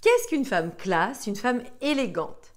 Qu'est-ce qu'une femme classe, une femme élégante?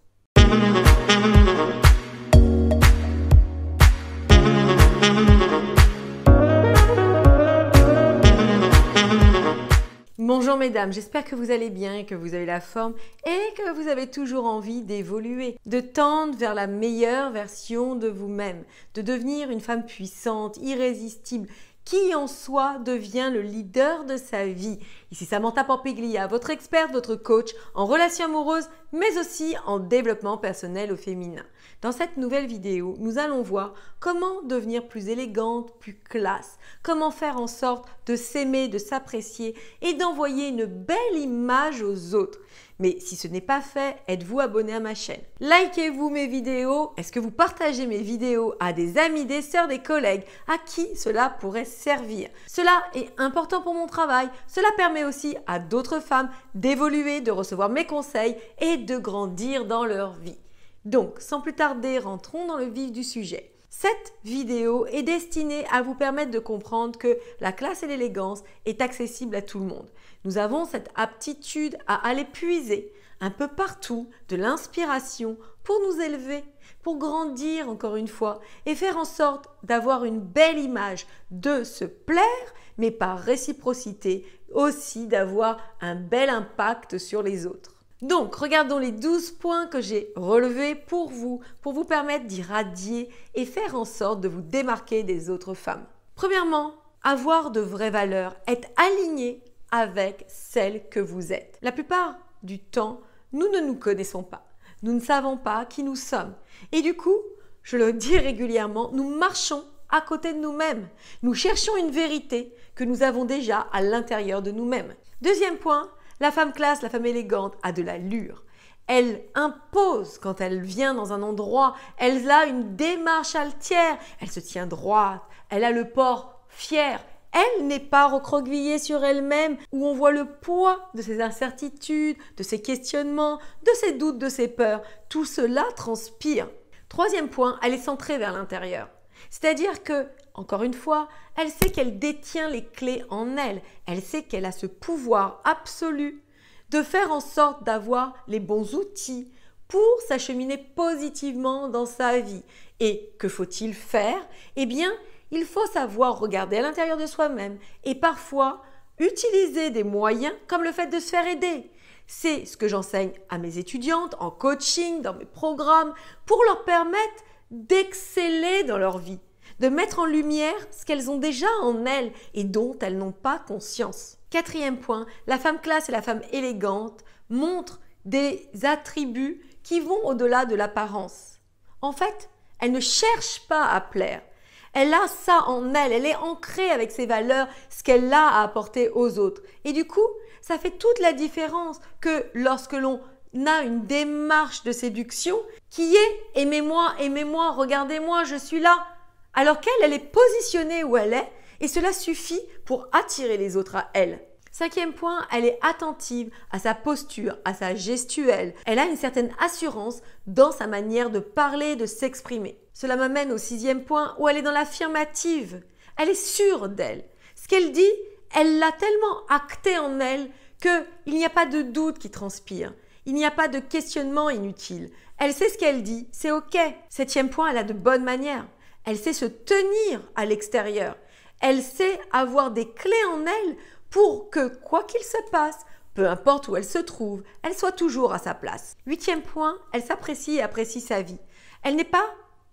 Bonjour mesdames, j'espère que vous allez bien, que vous avez la forme et que vous avez toujours envie d'évoluer, de tendre vers la meilleure version de vous-même, de devenir une femme puissante, irrésistible, qui en soi devient le leader de sa vie. Ici Samantha Pampiglia, votre experte, votre coach en relations amoureuses, mais aussi en développement personnel au féminin. Dans cette nouvelle vidéo, nous allons voir comment devenir plus élégante, plus classe, comment faire en sorte de s'aimer, de s'apprécier et d'envoyer une belle image aux autres. Mais si ce n'est pas fait, êtes-vous abonné à ma chaîne? Likez-vous mes vidéos? Est-ce que vous partagez mes vidéos à des amis, des sœurs, des collègues à qui cela pourrait servir? Cela est important pour mon travail. Cela permet aussi à d'autres femmes d'évoluer, de recevoir mes conseils et de grandir dans leur vie. Donc, sans plus tarder, rentrons dans le vif du sujet. Cette vidéo est destinée à vous permettre de comprendre que la classe et l'élégance est accessible à tout le monde. Nous avons cette aptitude à aller puiser un peu partout de l'inspiration pour nous élever, pour grandir encore une fois et faire en sorte d'avoir une belle image, de se plaire, mais par réciprocité aussi d'avoir un bel impact sur les autres. Donc, regardons les 12 points que j'ai relevés pour vous permettre d'irradier et faire en sorte de vous démarquer des autres femmes. Premièrement, avoir de vraies valeurs, être aligné avec celle que vous êtes. La plupart du temps, nous ne nous connaissons pas. Nous ne savons pas qui nous sommes. Et du coup, je le dis régulièrement, nous marchons à côté de nous-mêmes. Nous cherchons une vérité que nous avons déjà à l'intérieur de nous-mêmes. Deuxième point, la femme classe, la femme élégante a de l'allure. Elle impose quand elle vient dans un endroit. Elle a une démarche altière. Elle se tient droite. Elle a le port fier. Elle n'est pas recroquevillée sur elle-même où on voit le poids de ses incertitudes, de ses questionnements, de ses doutes, de ses peurs. Tout cela transpire. Troisième point, elle est centrée vers l'intérieur. C'est-à-dire que, encore une fois, elle sait qu'elle détient les clés en elle. Elle sait qu'elle a ce pouvoir absolu de faire en sorte d'avoir les bons outils pour s'acheminer positivement dans sa vie. Et que faut-il faire? Eh bien, il faut savoir regarder à l'intérieur de soi-même et parfois utiliser des moyens comme le fait de se faire aider. C'est ce que j'enseigne à mes étudiantes en coaching, dans mes programmes, pour leur permettre d'exceller dans leur vie, de mettre en lumière ce qu'elles ont déjà en elles et dont elles n'ont pas conscience. Quatrième point, la femme classe et la femme élégante montrent des attributs qui vont au-delà de l'apparence. En fait, elle ne cherche pas à plaire. Elle a ça en elle, elle est ancrée avec ses valeurs, ce qu'elle a à apporter aux autres. Et du coup, ça fait toute la différence que lorsque l'on a une démarche de séduction qui est « aimez-moi, aimez-moi, regardez-moi, je suis là ». Alors qu'elle, elle est positionnée où elle est et cela suffit pour attirer les autres à elle. Cinquième point, elle est attentive à sa posture, à sa gestuelle. Elle a une certaine assurance dans sa manière de parler, de s'exprimer. Cela m'amène au sixième point où elle est dans l'affirmative. Elle est sûre d'elle. Ce qu'elle dit, elle l'a tellement acté en elle qu'il n'y a pas de doute qui transpire. Il n'y a pas de questionnement inutile. Elle sait ce qu'elle dit, c'est OK. Septième point, elle a de bonnes manières. Elle sait se tenir à l'extérieur. Elle sait avoir des clés en elle pour que, quoi qu'il se passe, peu importe où elle se trouve, elle soit toujours à sa place. Huitième point, elle s'apprécie et apprécie sa vie. Elle n'est pas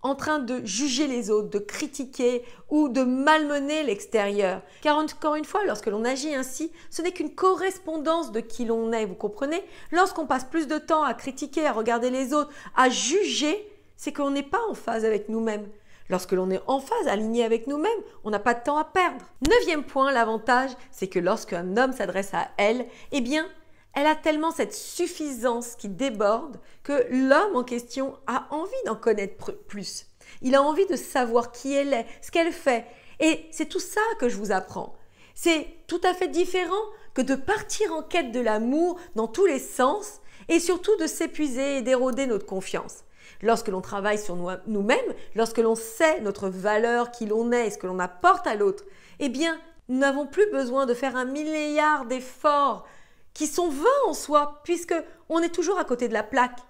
en train de juger les autres, de critiquer ou de malmener l'extérieur. Car encore une fois, lorsque l'on agit ainsi, ce n'est qu'une correspondance de qui l'on est, vous comprenez? Lorsqu'on passe plus de temps à critiquer, à regarder les autres, à juger, c'est qu'on n'est pas en phase avec nous-mêmes. Lorsque l'on est en phase, aligné avec nous-mêmes, on n'a pas de temps à perdre. Neuvième point, l'avantage, c'est que lorsqu'un homme s'adresse à elle, eh bien, elle a tellement cette suffisance qui déborde que l'homme en question a envie d'en connaître plus. Il a envie de savoir qui elle est, ce qu'elle fait. Et c'est tout ça que je vous apprends. C'est tout à fait différent que de partir en quête de l'amour dans tous les sens et surtout de s'épuiser et d'éroder notre confiance. Lorsque l'on travaille sur nous-mêmes, lorsque l'on sait notre valeur, qui l'on est et ce que l'on apporte à l'autre, eh bien, nous n'avons plus besoin de faire un milliard d'efforts qui sont vains en soi, puisque on est toujours à côté de la plaque.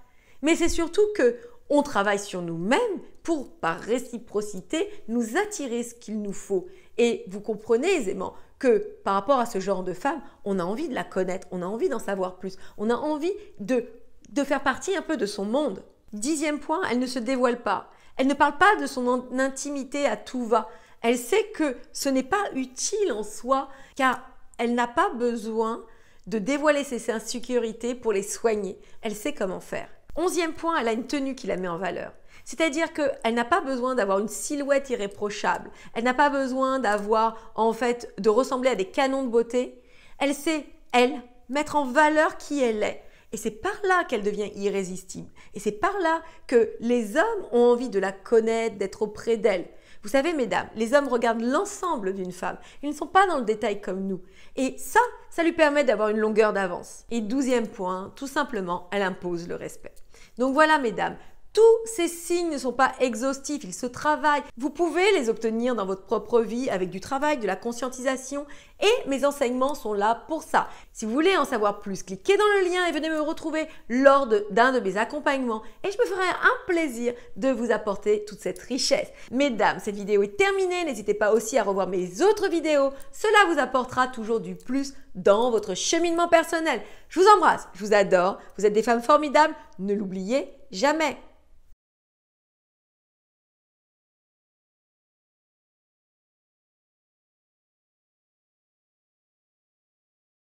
Mais c'est surtout que on travaille sur nous-mêmes pour, par réciprocité, nous attirer ce qu'il nous faut. Et vous comprenez aisément que par rapport à ce genre de femme, on a envie de la connaître, on a envie d'en savoir plus, on a envie de faire partie un peu de son monde. 10e point, elle ne se dévoile pas. Elle ne parle pas de son intimité à tout va. Elle sait que ce n'est pas utile en soi, car elle n'a pas besoin de dévoiler ses insécurités pour les soigner. Elle sait comment faire. 11e point, elle a une tenue qui la met en valeur. C'est-à-dire qu'elle n'a pas besoin d'avoir une silhouette irréprochable. Elle n'a pas besoin de ressembler à des canons de beauté. Elle sait, mettre en valeur qui elle est. Et c'est par là qu'elle devient irrésistible. Et c'est par là que les hommes ont envie de la connaître, d'être auprès d'elle. Vous savez, mesdames, les hommes regardent l'ensemble d'une femme. Ils ne sont pas dans le détail comme nous. Et ça lui permet d'avoir une longueur d'avance. Et 12e point, tout simplement, elle impose le respect. Donc voilà, mesdames, tous ces signes ne sont pas exhaustifs, ils se travaillent. Vous pouvez les obtenir dans votre propre vie avec du travail, de la conscientisation et mes enseignements sont là pour ça. Si vous voulez en savoir plus, cliquez dans le lien et venez me retrouver lors d'un de mes accompagnements et je me ferai un plaisir de vous apporter toute cette richesse. Mesdames, cette vidéo est terminée, n'hésitez pas aussi à revoir mes autres vidéos, cela vous apportera toujours du plus dans votre cheminement personnel. Je vous embrasse, je vous adore, vous êtes des femmes formidables, ne l'oubliez jamais.